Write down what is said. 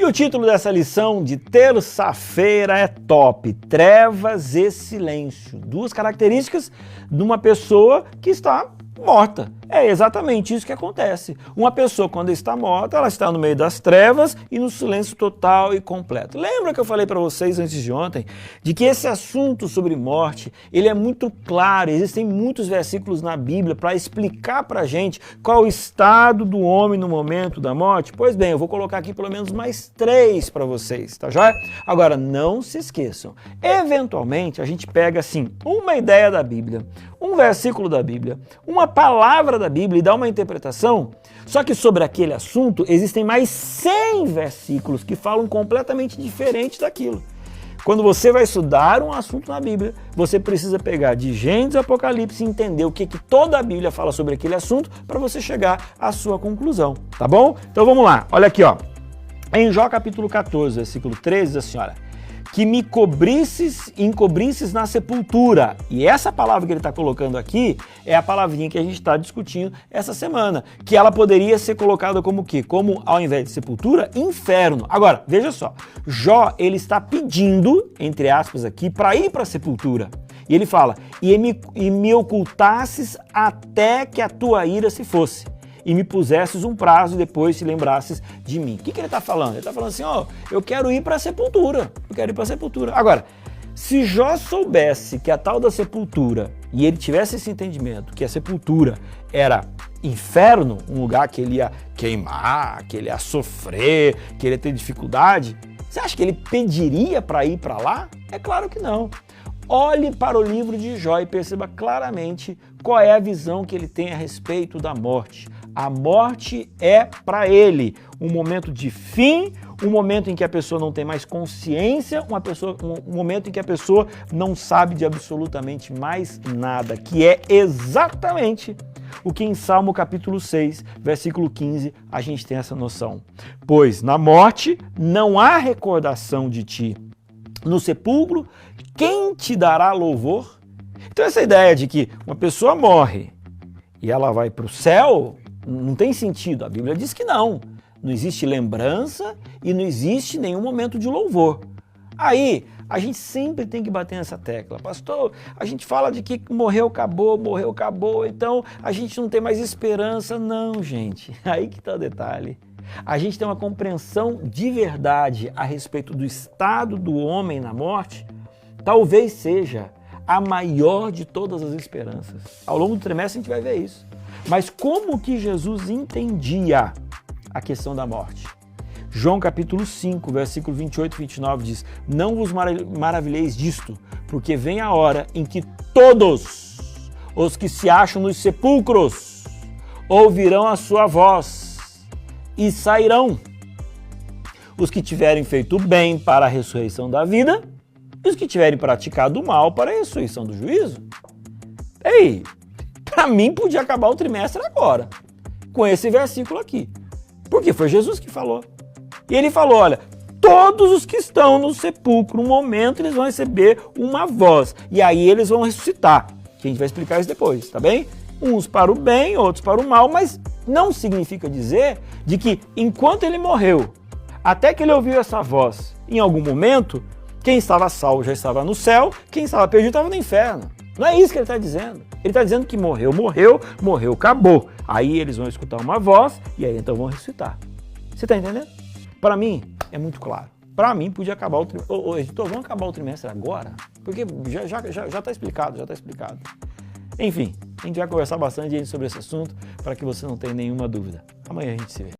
E o título dessa lição de terça-feira é top: trevas e silêncio. Duas características de uma pessoa que está morta. É exatamente isso que acontece. Uma pessoa, quando está morta, ela está no meio das trevas e no silêncio total e completo. Lembra que eu falei para vocês antes de ontem de que esse assunto sobre morte, ele é muito claro. Existem muitos versículos na Bíblia para explicar para a gente qual o estado do homem no momento da morte? Pois bem, eu vou colocar aqui pelo menos mais 3 para vocês, tá joia? Agora, não se esqueçam, eventualmente a gente pega assim uma ideia da Bíblia, um versículo da Bíblia, uma palavra da Bíblia e dá uma interpretação, só que sobre aquele assunto existem mais 100 versículos que falam completamente diferente daquilo. Quando você vai estudar um assunto na Bíblia, você precisa pegar de Gênesis e Apocalipse e entender o que toda a Bíblia fala sobre aquele assunto para você chegar à sua conclusão, tá bom? Então vamos lá, olha aqui, ó. Em Jó capítulo 14, versículo 13, diz assim, olha: que me encobrisses na sepultura. E essa palavra que ele está colocando aqui é a palavrinha que a gente está discutindo essa semana, que ela poderia ser colocada como o quê? Como, ao invés de sepultura, inferno. Agora, veja só, Jó, ele está pedindo, entre aspas aqui, para ir para a sepultura. E ele fala, e me ocultasses até que a tua ira se fosse, e me pusesses um prazo e depois te lembrasses de mim. O que ele está falando? Ele está falando assim, ó, eu quero ir para a sepultura, eu quero ir para a sepultura. Agora, se Jó soubesse que a tal da sepultura, e ele tivesse esse entendimento, que a sepultura era inferno, um lugar que ele ia queimar, que ele ia sofrer, que ele ia ter dificuldade, você acha que ele pediria para ir para lá? É claro que não. Olhe para o livro de Jó e perceba claramente qual é a visão que ele tem a respeito da morte. A morte é para ele um momento de fim, um momento em que a pessoa não tem mais consciência, um momento em que a pessoa não sabe de absolutamente mais nada, que é exatamente o que em Salmo capítulo 6, versículo 15, a gente tem essa noção. Pois na morte não há recordação de ti. No sepulcro, quem te dará louvor? Então essa ideia de que uma pessoa morre e ela vai para o céu, não tem sentido. A Bíblia diz que não. Não existe lembrança e não existe nenhum momento de louvor. Aí, a gente sempre tem que bater nessa tecla. Pastor, a gente fala de que morreu, acabou, então a gente não tem mais esperança. Não, gente. Aí que está o detalhe. A gente tem uma compreensão de verdade a respeito do estado do homem na morte, talvez seja a maior de todas as esperanças. Ao longo do trimestre a gente vai ver isso. Mas como que Jesus entendia a questão da morte? João capítulo 5, versículo 28 e 29 diz: não vos maravilheis disto, porque vem a hora em que todos os que se acham nos sepulcros ouvirão a sua voz e sairão. Os que tiverem feito bem para a ressurreição da vida, e os que tiverem praticado o mal para a ressurreição do juízo. Ei, para mim podia acabar o trimestre agora, com esse versículo aqui. Porque foi Jesus que falou. E ele falou, olha, todos os que estão no sepulcro, no momento, eles vão receber uma voz. E aí eles vão ressuscitar. Que a gente vai explicar isso depois, tá bem? Uns para o bem, outros para o mal, mas não significa dizer de que enquanto ele morreu, até que ele ouviu essa voz, em algum momento, quem estava salvo já estava no céu, quem estava perdido estava no inferno. Não é isso que ele está dizendo. Ele está dizendo que morreu, acabou. Aí eles vão escutar uma voz e aí então vão ressuscitar. Você está entendendo? Para mim, é muito claro. Para mim, podia acabar o trimestre. Ô, editor, vamos acabar o trimestre agora? Porque já está explicado, Enfim, a gente vai conversar bastante sobre esse assunto para que você não tenha nenhuma dúvida. Amanhã a gente se vê.